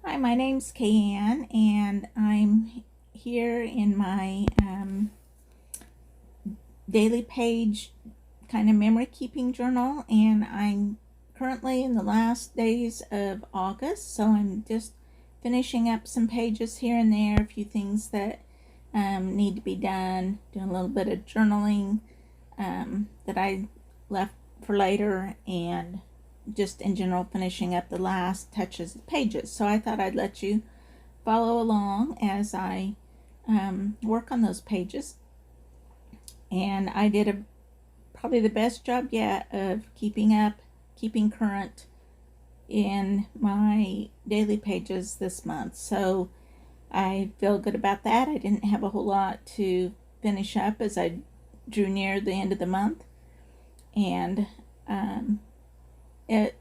Hi, my name's Kayanne, and I'm here in my daily page kind of memory keeping journal, and I'm currently in the last days of August, so I'm just finishing up some pages here and there, a few things that need to be done, doing a little bit of journaling that I left for later, and just in general finishing up the last touches of pages. So I thought I'd let you follow along as I work on those pages. And I did probably the best job yet of keeping current in my daily pages this month. So I feel good about that. I didn't have a whole lot to finish up as I drew near the end of the month. And it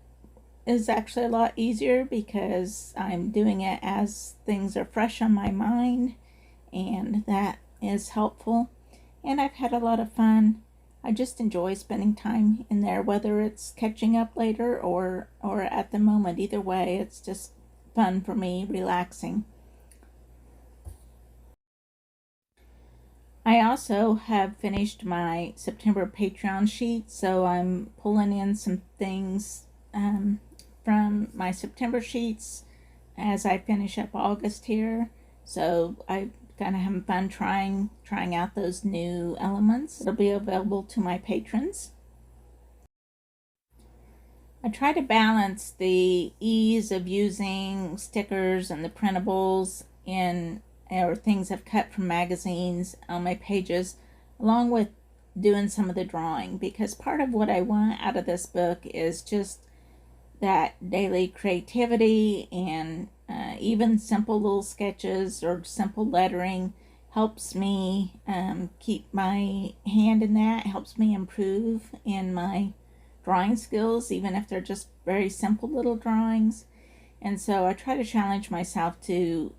is actually a lot easier because I'm doing it as things are fresh on my mind, and that is helpful. And I've had a lot of fun. I just enjoy spending time in there, whether it's catching up later or at the moment. Either way, it's just fun for me, relaxing. I also have finished my September Patreon sheet, so I'm pulling in some things from my September sheets as I finish up August here. So I kind of having fun trying out those new elements. It'll be available to my patrons. I try to balance the ease of using stickers and the printables in or things I've cut from magazines on my pages, along with doing some of the drawing, because part of what I want out of this book is just that daily creativity, and even simple little sketches or simple lettering helps me keep my hand in that, helps me improve in my drawing skills, even if they're just very simple little drawings. And so I try to challenge myself to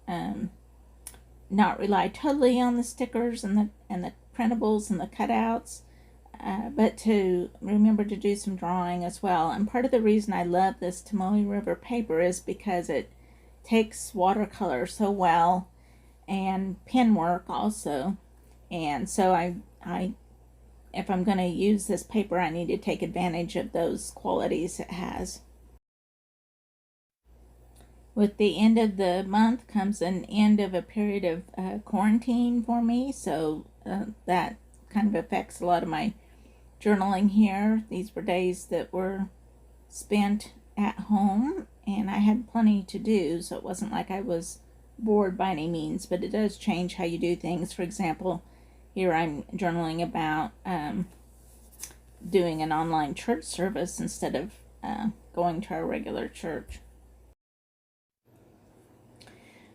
not rely totally on the stickers and the printables and the cutouts, but to remember to do some drawing as well. And part of the reason I love this Tomoe River paper is because it takes watercolor so well, and pen work also. And so I if I'm going to use this paper, I need to take advantage of those qualities it has. With the end of the month comes an end of a period of quarantine for me, so that kind of affects a lot of my journaling here. These were days that were spent at home, and I had plenty to do, so it wasn't like I was bored by any means, but it does change how you do things. For example, here I'm journaling about doing an online church service instead of going to our regular church.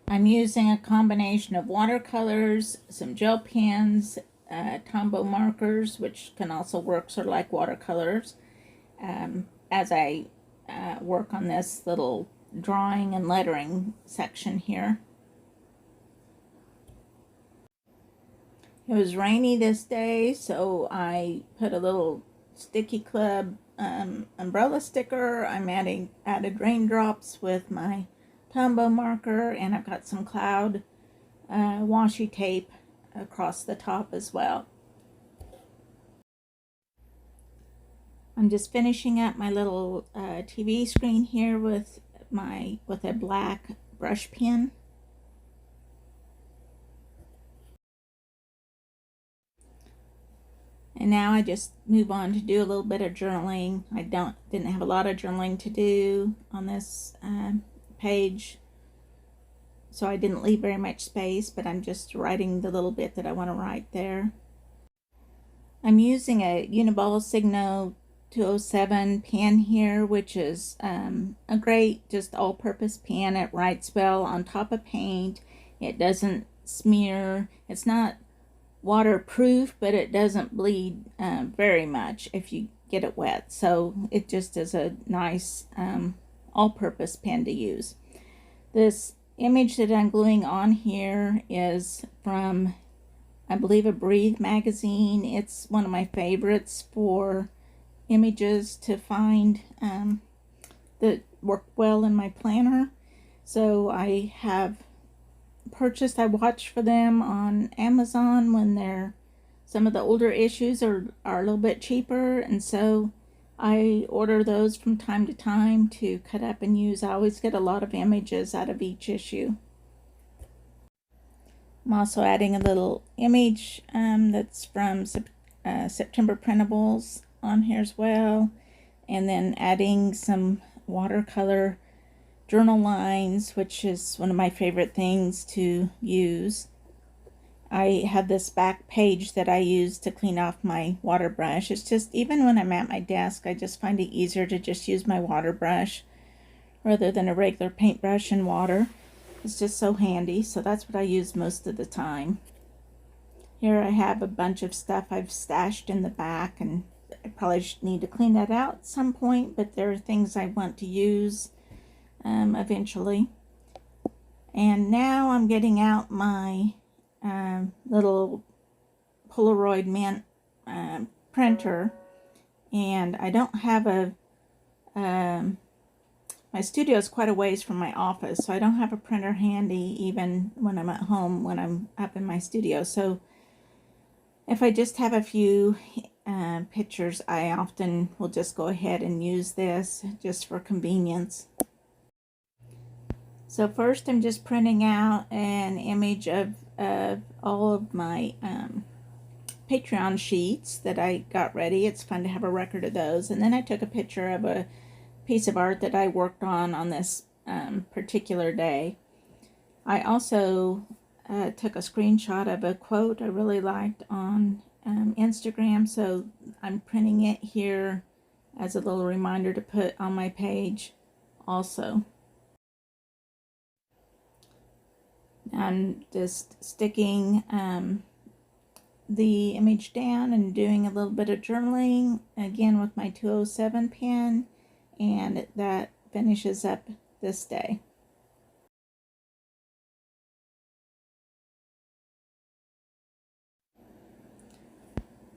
I'm using a combination of watercolors, some gel pens, Tombow markers, which can also work sort of like watercolors, as I work on this little drawing and lettering section here. It was rainy this day, so I put a little Sticky Club umbrella sticker. I'm added raindrops with my Tombow marker, and I've got some cloud washi tape across the top as well. I'm just finishing up my little TV screen here with a black brush pen. And now I just move on to do a little bit of journaling. I didn't have a lot of journaling to do on this page, so I didn't leave very much space, but I'm just writing the little bit that I want to write there. I'm using a Uniball Signo 207 pen here, which is a great just all-purpose pen. It writes well on top of paint. It doesn't smear. It's not waterproof, but it doesn't bleed very much if you get it wet. So it just is a nice all-purpose pen to use. This image that I'm gluing on here is from, I believe, a Breathe magazine. It's one of my favorites for images to find that work well in my planner. So I have I watch for them on Amazon when some of the older issues are a little bit cheaper, and so I order those from time to time to cut up and use. I always get a lot of images out of each issue. I'm also adding a little image that's from September printables on here as well, and then adding some watercolor journal lines, which is one of my favorite things to use. I have this back page that I use to clean off my water brush. It's just, even when I'm at my desk, I just find it easier to just use my water brush rather than a regular paintbrush and water. It's just so handy, so that's what I use most of the time. Here I have a bunch of stuff I've stashed in the back, and I probably need to clean that out at some point, but there are things I want to use eventually. And now I'm getting out my little Polaroid Mint printer, and I don't have my studio is quite a ways from my office, so I don't have a printer handy even when I'm at home, when I'm up in my studio. So if I just have a few pictures, I often will just go ahead and use this just for convenience. So first I'm just printing out an image of all of my Patreon sheets that I got ready. It's fun to have a record of those. And then I took a picture of a piece of art that I worked on this particular day. I also took a screenshot of a quote I really liked on Instagram, so I'm printing it here as a little reminder to put on my page also. I'm just sticking the image down and doing a little bit of journaling again with my 207 pen, and that finishes up this day.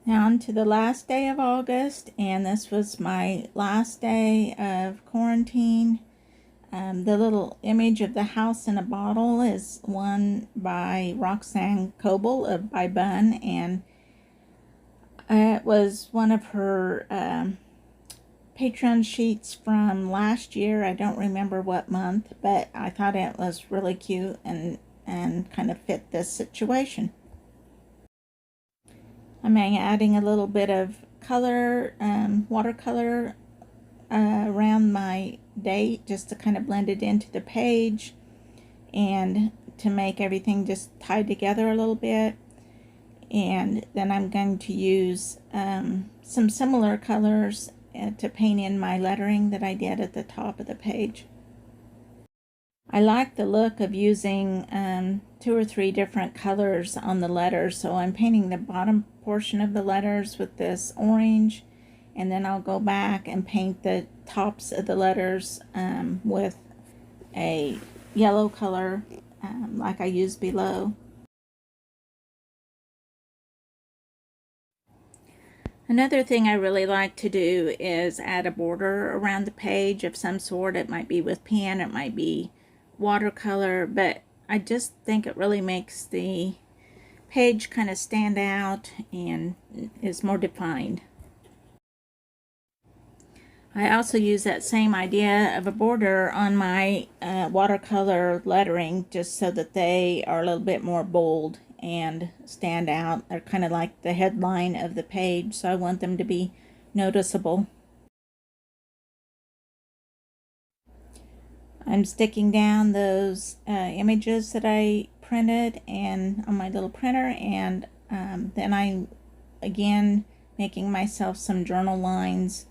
Now on to the last day of August, and this was my last day of quarantine. The little image of the house in a bottle is one by Roxanne Coble of By Bun, and it was one of her Patreon sheets from last year. I don't remember what month, but I thought it was really cute and kind of fit this situation. I'm adding a little bit of color, watercolor around my date just to kind of blend it into the page and to make everything just tied together a little bit. And then I'm going to use some similar colors to paint in my lettering that I did at the top of the page. I like the look of using 2 or 3 different colors on the letters, so I'm painting the bottom portion of the letters with this orange, and then I'll go back and paint the tops of the letters with a yellow color like I used below. Another thing I really like to do is add a border around the page of some sort. It might be with pen, it might be watercolor, but I just think it really makes the page kind of stand out and is more defined. I also use that same idea of a border on my watercolor lettering just so that they are a little bit more bold and stand out. They're kind of like the headline of the page, so I want them to be noticeable. I'm sticking down those images that I printed and on my little printer, and then I'm again making myself some journal lines.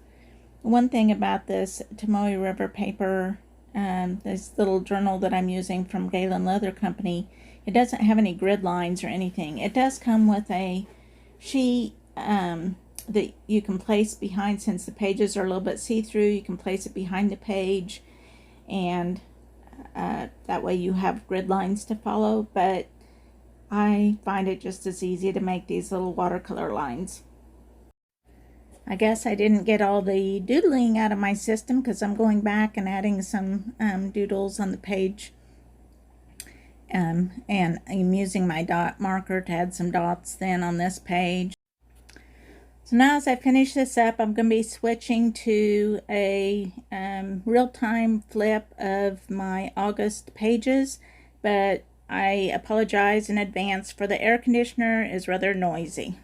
One thing about this Tomoe River paper, this little journal that I'm using from Galen Leather Company, it doesn't have any grid lines or anything. It does come with a sheet that you can place behind, since the pages are a little bit see-through, you can place it behind the page, and that way you have grid lines to follow, but I find it just as easy to make these little watercolor lines. I guess I didn't get all the doodling out of my system because I'm going back and adding some doodles on the page. And I'm using my dot marker to add some dots then on this page. So now as I finish this up, I'm going to be switching to a real-time flip of my August pages, but I apologize in advance for the air conditioner is rather noisy.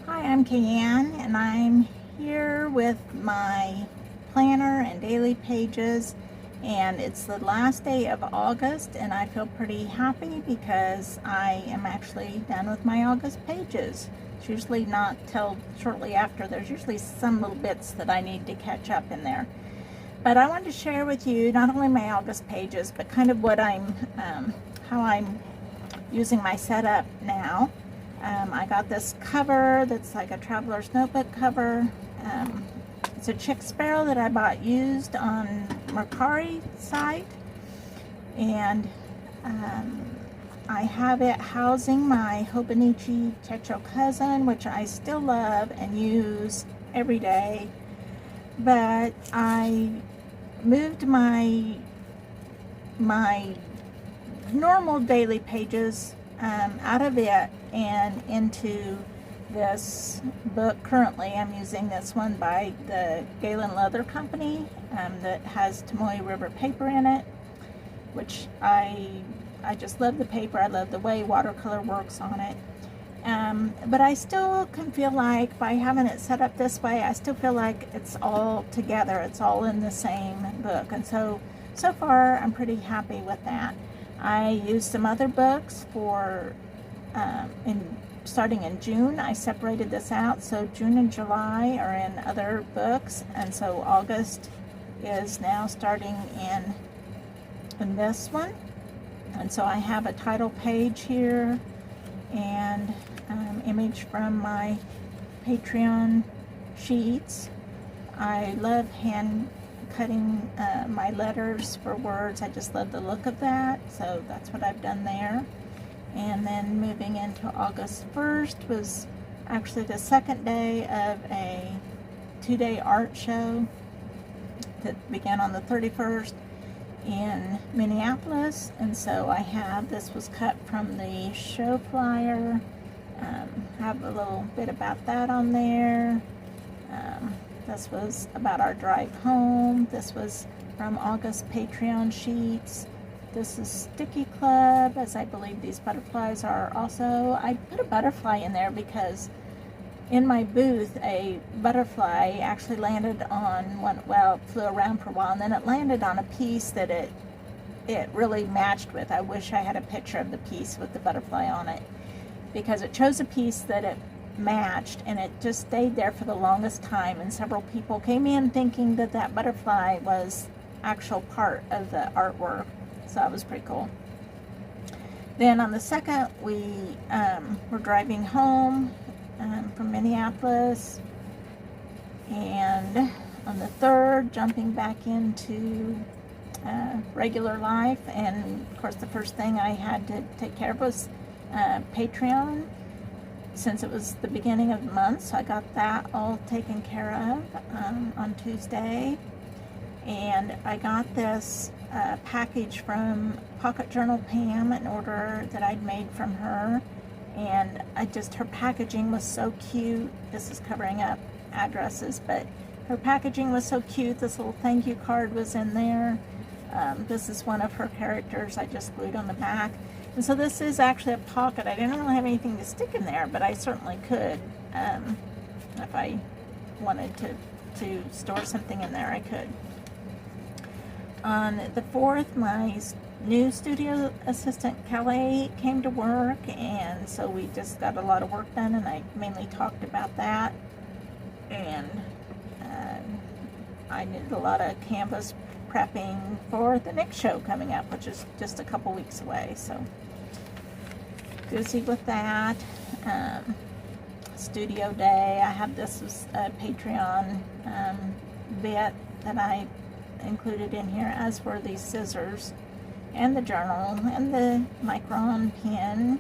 Hi, I'm Kayanne, and I'm here with my planner and daily pages, and it's the last day of August, and I feel pretty happy because I am actually done with my August pages. It's usually not till shortly after. There's usually some little bits that I need to catch up in there. But I wanted to share with you not only my August pages, but kind of what how I'm using my setup now. I got this cover that's like a traveler's notebook cover. It's a chick sparrow that I bought used on Mercari site, and I have it housing my Hobonichi Cousin, which I still love and use every day. But I moved my normal daily pages out of it and into this book. Currently I'm using this one by the Galen Leather Company that has Tomoe River paper in it, which I just love the paper. I love the way watercolor works on it. But I still can feel like by having it set up this way, I still feel like it's all together. It's all in the same book. And so far I'm pretty happy with that. I used some other books for starting in June. I separated this out, so June and July are in other books, and so August is now starting in this one. And so I have a title page here and image from my Patreon sheets. I love hand cutting my letters for words. I just love the look of that, so that's what I've done there. And then moving into August 1st was actually the second day of a 2-day art show that began on the 31st in Minneapolis. And so I have, this was cut from the show flyer. Have a little bit about that on there. This was about our drive home. This was from August Patreon sheets. This is Sticky Club, as I believe these butterflies are also. I put a butterfly in there because in my booth, a butterfly actually landed on one, well, it flew around for a while, and then it landed on a piece that it really matched with. I wish I had a picture of the piece with the butterfly on it, because it chose a piece that it matched, and it just stayed there for the longest time, and several people came in thinking that that butterfly was actual part of the artwork. So that was pretty cool. Then on the 2nd, we were driving home from Minneapolis, and on the 3rd, jumping back into regular life. And of course the first thing I had to take care of was Patreon, since it was the beginning of the month, so I got that all taken care of on Tuesday. And I got this package from Pocket Journal Pam, an order that I'd made from her, and her packaging was so cute. This is covering up addresses, but her packaging was so cute. This little thank you card was in there. This is one of her characters I just glued on the back. And so this is actually a pocket. I didn't really have anything to stick in there, but I certainly could. If I wanted to store something in there, I could. On the 4th, my new studio assistant, Calais, came to work, and so we just got a lot of work done, and I mainly talked about that. And I did a lot of canvas prepping for the next show coming up, which is just a couple weeks away, so busy with that. Studio day, I have this was a Patreon bit that I included in here, as were these scissors and the journal and the Micron pen.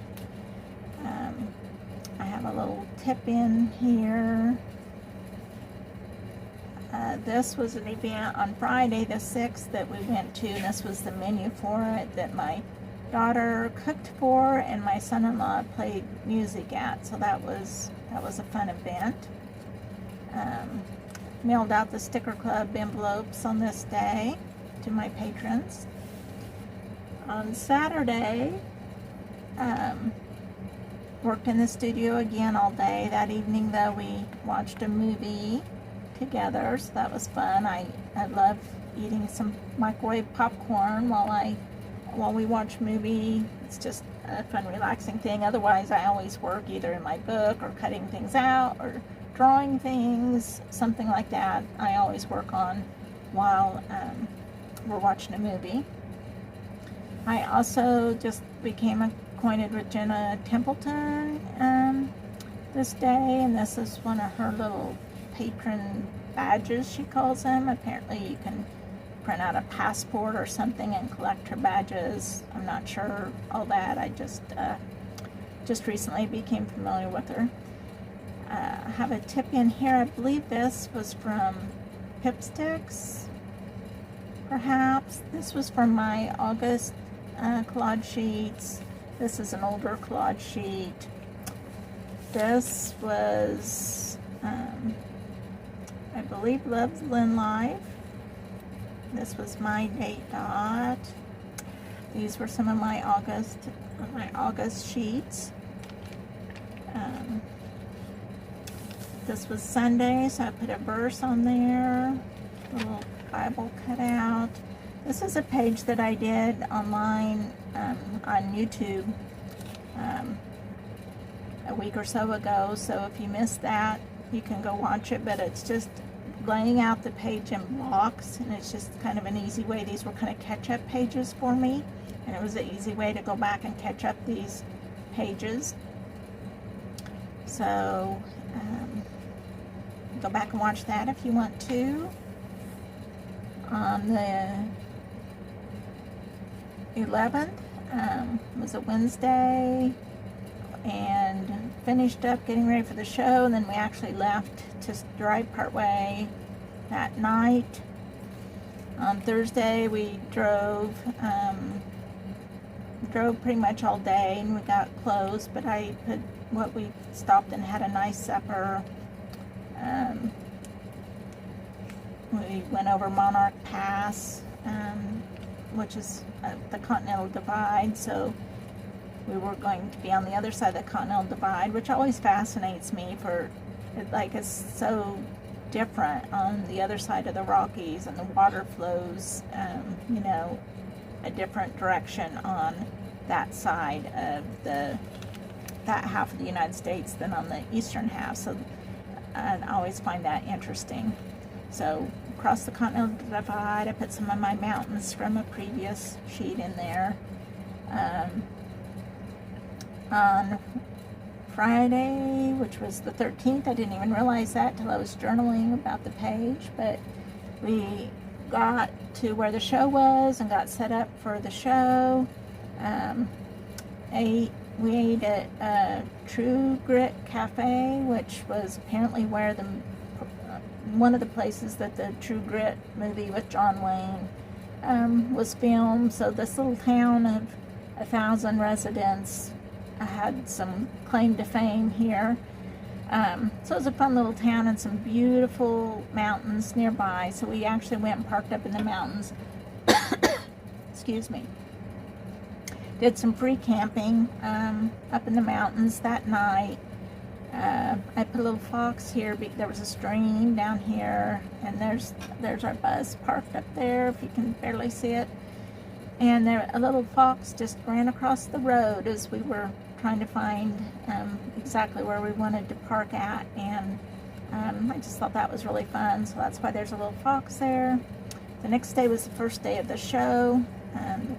I have a little tip in here. This was an event on Friday the 6th that we went to, and this was the menu for it that my daughter cooked for and my son-in-law played music at, so that was a fun event. Mailed out the Sticker Club envelopes on this day to my patrons. On Saturday, worked in the studio again all day. That evening, though, we watched a movie together, so that was fun. I love eating some microwave popcorn while we watch a movie. It's just a fun, relaxing thing. Otherwise, I always work either in my book or cutting things out or drawing things, something like that. I always work on while we're watching a movie. I also just became acquainted with Jenna Templeton this day, and this is one of her little patron badges, she calls them. Apparently you can print out a passport or something and collect her badges. I'm not sure all that. I just recently became familiar with her. I have a tip in here. I believe this was from Pipsticks, perhaps. This was from my August collage sheets. This is an older collage sheet. This was, I believe, Love's Lynn Live. This was my date dot. These were some of my August sheets. This was Sunday, so I put a verse on there, a little Bible cutout. This is a page that I did online on YouTube a week or so ago, so if you missed that, you can go watch it, but it's just laying out the page in blocks, and it's just kind of an easy way. These were kind of catch-up pages for me, and it was an easy way to go back and catch up these pages. So go back and watch that if you want to. On the 11th, was a Wednesday, and finished up getting ready for the show, and then we actually left to drive partway that night. On Thursday we drove pretty much all day, and we got close, but we stopped and had a nice supper. We went over Monarch Pass, which is the Continental Divide, so we were going to be on the other side of the Continental Divide, which always fascinates me it's so different on the other side of the Rockies, and the water flows, a different direction on that side of that half of the United States than on the eastern half, so I always find that interesting. So across the Continental Divide, I put some of my mountains from a previous sheet in there. On Friday, which was the 13th, I didn't even realize that till I was journaling about the page, but we got to where the show was and got set up for the show. We ate at True Grit Cafe, which was apparently where one of the places that the True Grit movie with John Wayne was filmed. So this little town of 1,000 residents had some claim to fame here. So it was a fun little town and some beautiful mountains nearby. So we actually went and parked up in the mountains. Excuse me. Did some free camping up in the mountains that night. I put a little fox here. There was a stream down here, and there's our bus parked up there, if you can barely see it. And a little fox just ran across the road as we were trying to find exactly where we wanted to park at, and I just thought that was really fun, so that's why there's a little fox there. The next day was the first day of the show,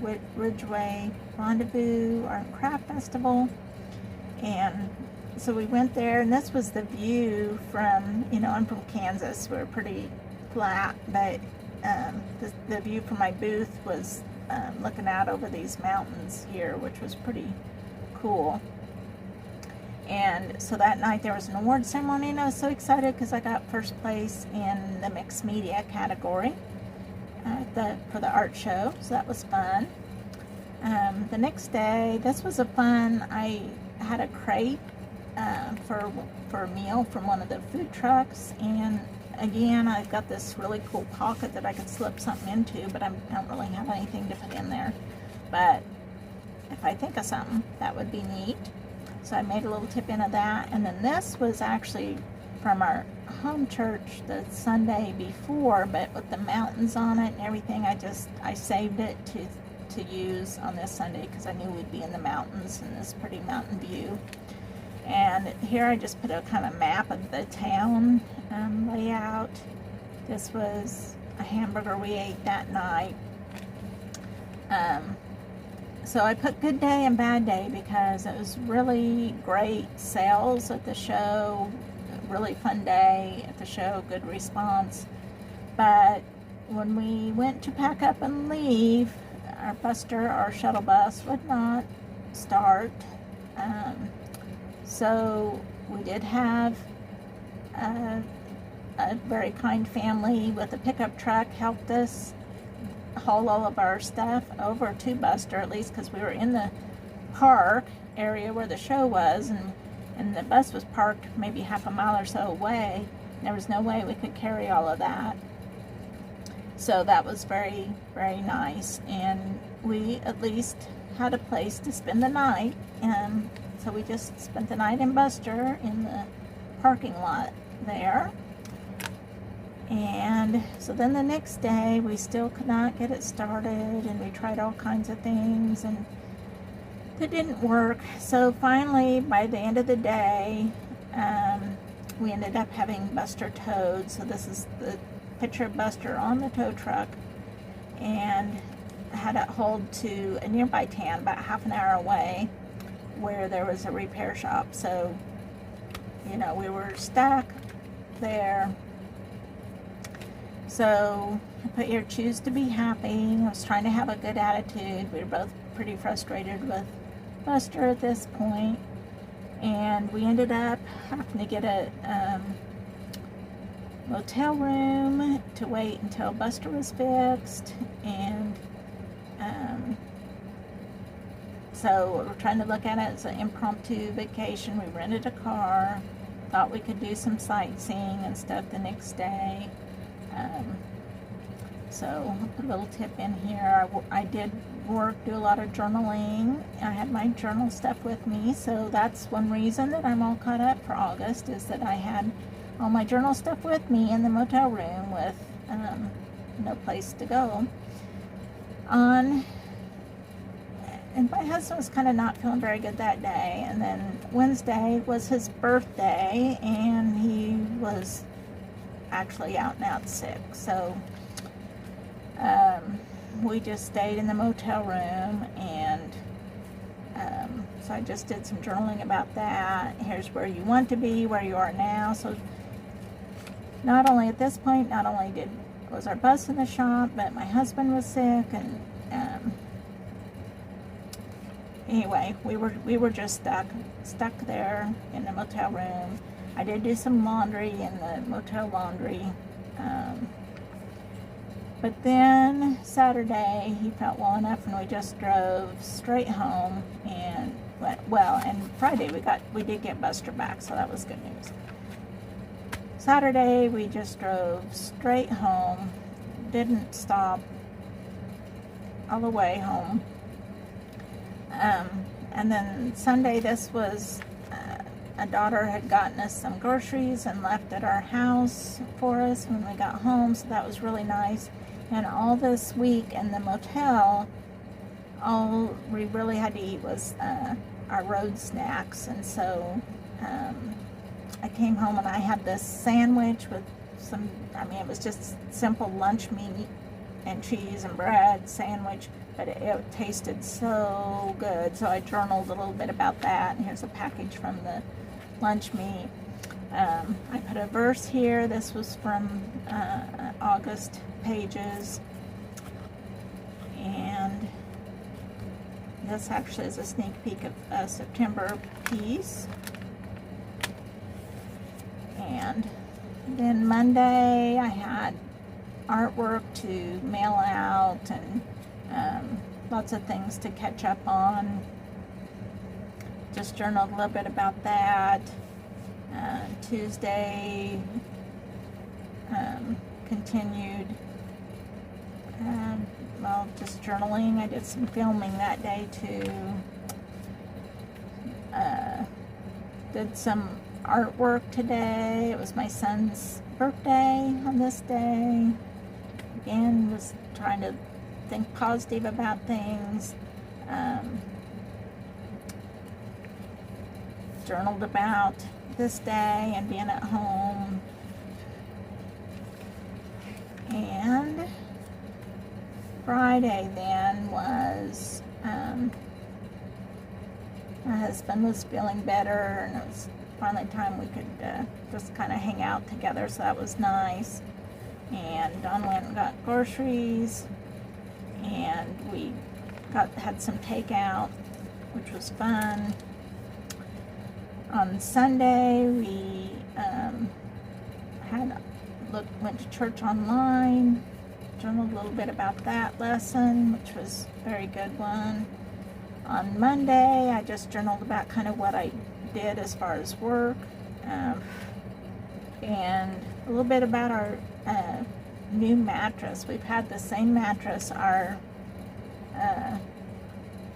the Ridgeway Rendezvous Art and Craft Festival, and so we went there, and this was the view from, I'm from Kansas, we're pretty flat, but the view from my booth was looking out over these mountains here, which was pretty cool. And so that night there was an award ceremony, and I was so excited because I got first place in the mixed media category for the art show, so that was fun. The next day, this was I had a crepe for a meal from one of the food trucks, and again, I've got this really cool pocket that I could slip something into, but I don't really have anything to put in there. But if I think of something, that would be neat. So I made a little tip in of that. And then this was actually from our home church the Sunday before, but with the mountains on it and everything, I saved it to use on this Sunday because I knew we'd be in the mountains in this pretty mountain view. And here I just put a kind of map of the town layout. This was a hamburger we ate that night. So I put good day and bad day because it was really great sales at the show, really fun day at the show, good response. But when we went to pack up and leave, our shuttle bus would not start. So we did have a very kind family with a pickup truck helped us haul all of our stuff over to Buster, at least because we were in the park area where the show was, and the bus was parked maybe half a mile or so away. There was no way we could carry all of that. So that was very, very nice, and we at least had a place to spend the night, and so we just spent the night in Buster in the parking lot there. And so then the next day we still could not get it started, and we tried all kinds of things and it didn't work. So finally, by the end of the day, we ended up having Buster towed. So this is the picture of Buster on the tow truck, and had it hauled to a nearby town about half an hour away where there was a repair shop. So, you know, we were stuck there. So I put here, choose to be happy. I was trying to have a good attitude. We were both pretty frustrated with Buster at this point, and we ended up having to get a motel room to wait until Buster was fixed. And so we're trying to look at it as an impromptu vacation. We rented a car, thought we could do some sightseeing and stuff the next day. So I'll put a little tip in here. I did do a lot of journaling. I had my journal stuff with me, so that's one reason that I'm all caught up for August, is that I had all my journal stuff with me in the motel room with no place to go. And my husband was kind of not feeling very good that day, and then Wednesday was his birthday, and he was actually out and out sick. So we just stayed in the motel room, and so I just did some journaling about that. Here's where you want to be, where you are now. So not only at this point, was our bus in the shop, but my husband was sick, and anyway, we were just stuck there in the motel room. I did do some laundry in the motel laundry, but then Saturday he felt well enough, and we just drove straight home and and Friday we did get Buster back, so that was good news. Saturday we just drove straight home, didn't stop all the way home. And then Sunday, this was a daughter had gotten us some groceries and left at our house for us when we got home, so that was really nice. And all this week in the motel, all we really had to eat was our road snacks. And so I came home and I had this sandwich with it was just simple lunch meat and cheese and bread sandwich, but it tasted so good. So I journaled a little bit about that, and here's a package from the lunch meat. I put a verse here. This was from August pages, and this actually is a sneak peek of a September piece. And then Monday I had artwork to mail out and lots of things to catch up on. Just journaled a little bit about that. Tuesday continued, well, just journaling. I did some filming that day too. Did some artwork today. It was my son's birthday on this day. Again, was trying to think positive about things. Journaled about this day and being at home. And Friday then was, my husband was feeling better, and it was finally time we could just kind of hang out together, so that was nice. And Don went and got groceries, and we had some takeout, which was fun. On Sunday, we went to church online, journaled a little bit about that lesson, which was a very good one. On Monday, I just journaled about kind of what I did as far as work, and a little bit about our new mattress. We've had the same mattress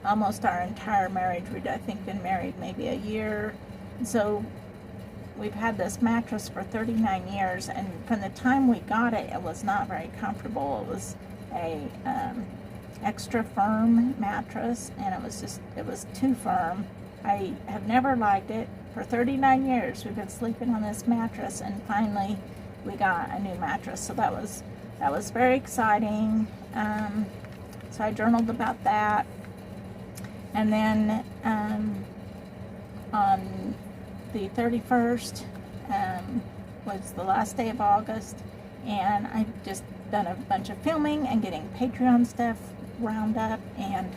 almost our entire marriage. We'd, I think, been married maybe a year. So we've had this mattress for 39 years, and from the time we got it, it was not very comfortable. It was a extra firm mattress, and it was too firm. I have never liked it. For 39 years we've been sleeping on this mattress, and finally we got a new mattress, so that was very exciting. So I journaled about that. And then on the 31st was the last day of August, and I've just done a bunch of filming and getting Patreon stuff wound up, and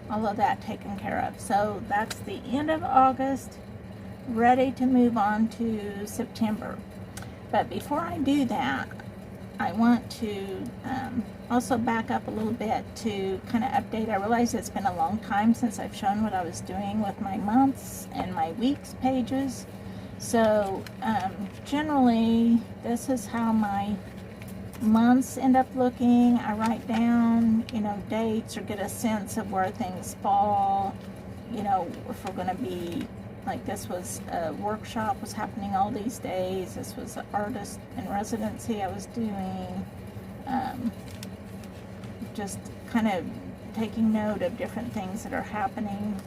all of that taken care of. So that's the end of August, ready to move on to September. But before I do that, I want to also back up a little bit to kind of update. I realize it's been a long time since I've shown what I was doing with my months and my weeks pages. So generally, this is how my months end up looking. I write down, dates, or get a sense of where things fall. If we're going to be, like, this was a workshop was happening all these days. This was an artist in residency I was doing. Just kind of taking note of different things that are happening.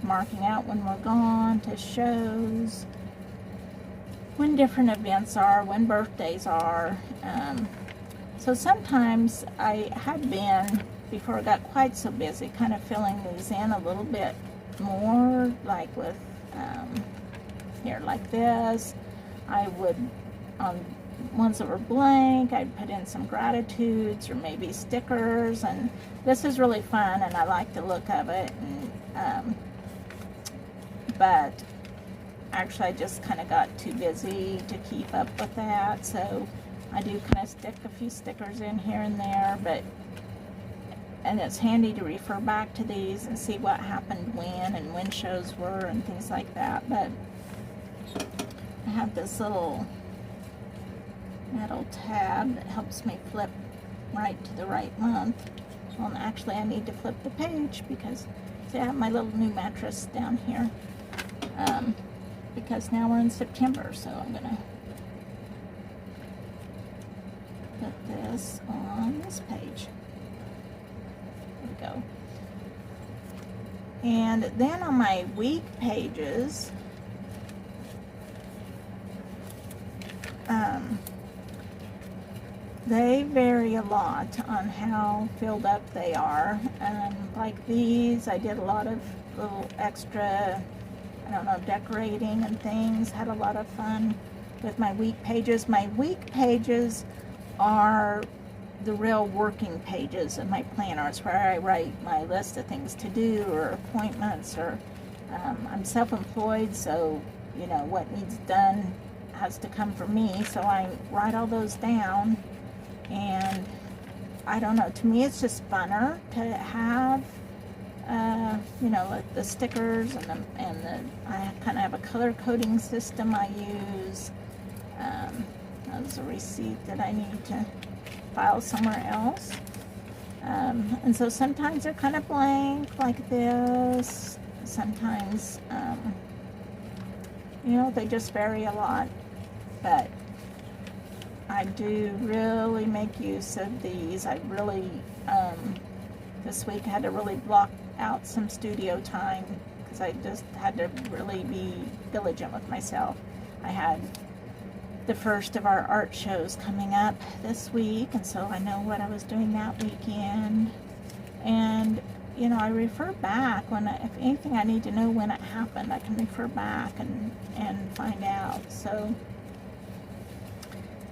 Marking out when we're gone to shows, when different events are, when birthdays are. So sometimes I had been, before I got quite so busy, kind of filling these in a little bit more, like with here like this. I would, on ones that were blank, I'd put in some gratitudes or maybe stickers, and this is really fun, and I like the look of it. And but actually I just kind of got too busy to keep up with that, so I do kind of stick a few stickers in here and there, and it's handy to refer back to these and see what happened when and when shows were and things like that. But I have this little metal tab that helps me flip right to the right month. Well, and actually I need to flip the page because, see, I have my little new mattress down here, because now we're in September, so I'm gonna put this on this page. There we go. And then on my week pages, they vary a lot on how filled up they are. Like these, I did a lot of little extra, decorating and things. Had a lot of fun with my week pages. My week pages are the real working pages of my planners, where I write my list of things to do or appointments, or I'm self-employed, so you know, what needs done has to come from me. So I write all those down, and I don't know, to me it's just funner to have, you know, like the stickers I kind of have a color coding system I use. That's a receipt that I need to file somewhere else. And so sometimes they're kind of blank like this. Sometimes, you know, they just vary a lot. But I do really make use of these. I really, this week I had to really block out some studio time because I just had to really be diligent with myself. I had the first of our art shows coming up this week, and so I know what I was doing that weekend. And, you know, I refer back if anything I need to know when it happened, I can refer back and find out. So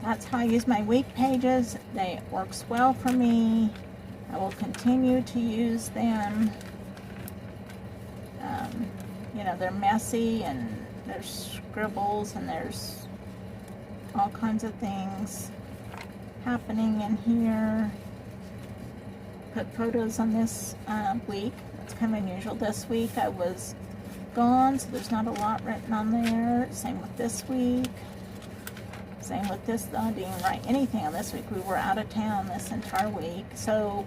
that's how I use my week pages. It works well for me. I will continue to use them. You know, they're messy, and there's scribbles, and there's all kinds of things happening in here. Put photos on this week. That's kind of unusual. This week I was gone, so there's not a lot written on there. Same with this week. Same with this. I didn't write anything on this week. We were out of town this entire week. So,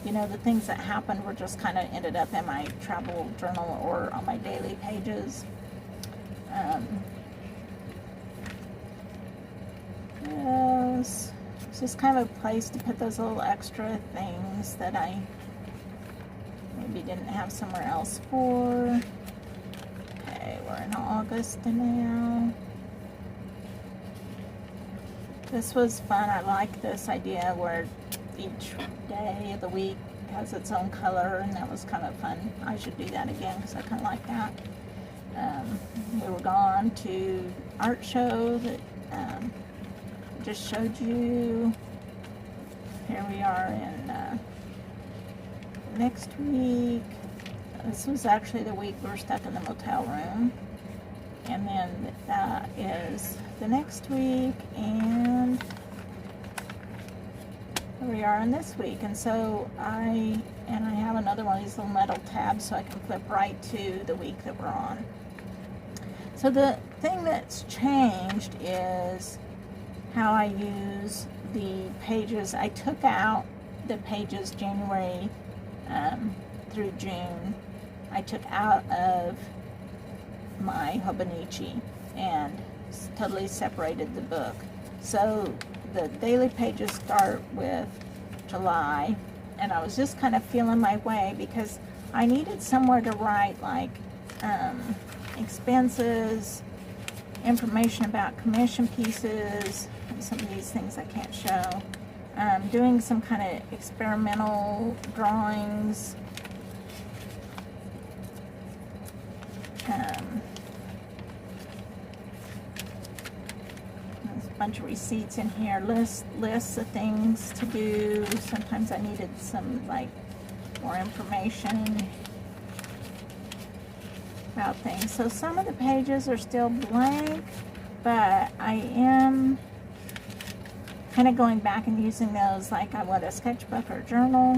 you know, the things that happened were just kind of ended up in my travel journal or on my daily pages. Yes. It's just kind of a place to put those little extra things that I maybe didn't have somewhere else for. Okay, we're in August now. This was fun. I like this idea where each day of the week has its own color, and that was kind of fun. I should do that again because I kind of like that. We were gone to art show that just showed you. Here we are in next week. This was actually the week we were stuck in the motel room. And then that is the next week, and here we are in this week. And so I have another one of these little metal tabs so I can flip right to the week that we're on. So the thing that's changed is how I use the pages. I took out the pages January through June. I took out of my Hobonichi and totally separated the book. So the daily pages start with July, and I was just kind of feeling my way because I needed somewhere to write like expenses, information about commission pieces, and some of these things I can't show. Doing some kind of experimental drawings. There's a bunch of receipts in here, lists of things to do. Sometimes I needed some like more information about things. So some of the pages are still blank, but I am kind of going back and using those like I would a sketchbook or journal.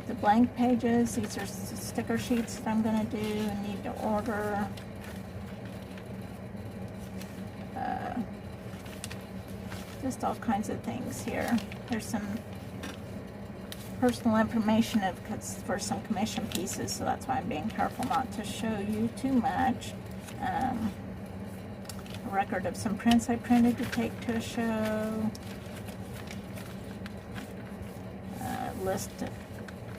The blank pages, these are sticker sheets that I'm going to do and need to order. Just all kinds of things here. There's some personal information for some commission pieces, so that's why I'm being careful not to show you too much. A record of some prints I printed to take to a show. List of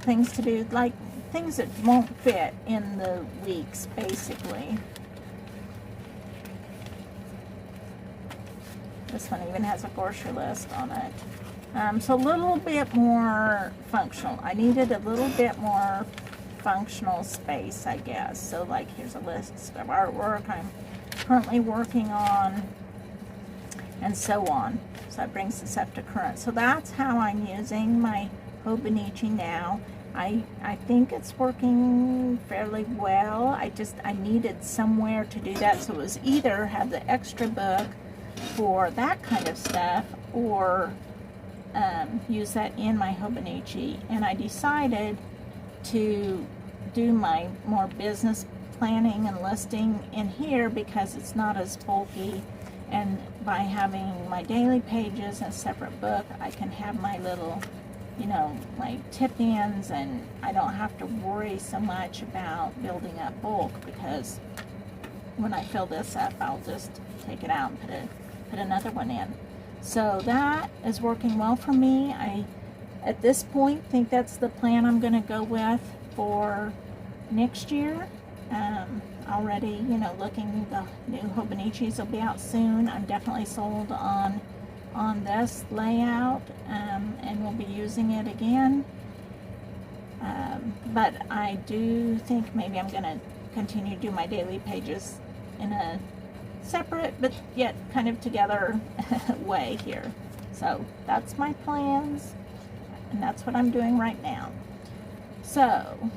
things to do, like things that won't fit in the weeks, basically. This one even has a grocery list on it. So a little bit more functional. I needed a little bit more functional space, I guess. So like here's a list of artwork I'm currently working on, and so on. So that brings us up to current. So that's how I'm using my Hobonichi now. I think it's working fairly well. I needed somewhere to do that, so it was either have the extra book for that kind of stuff or use that in my Hobonichi. And I decided to do my more business planning and listing in here because it's not as bulky, and by having my daily pages in a separate book, I can have my little, you know, my tip-ins, and I don't have to worry so much about building up bulk, because when I fill this up, I'll just take it out and put another one in. So that is working well for me. I, at this point, think that's the plan I'm going to go with for next year. Already, you know, looking, the new Hobonichis will be out soon. I'm definitely sold on this layout, and we'll be using it again. But I do think maybe I'm going to continue to do my daily pages in a separate but yet kind of together way here. So that's my plans, and that's what I'm doing right now. So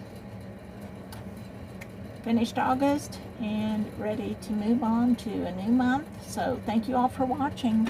finished August and ready to move on to a new month. So thank you all for watching.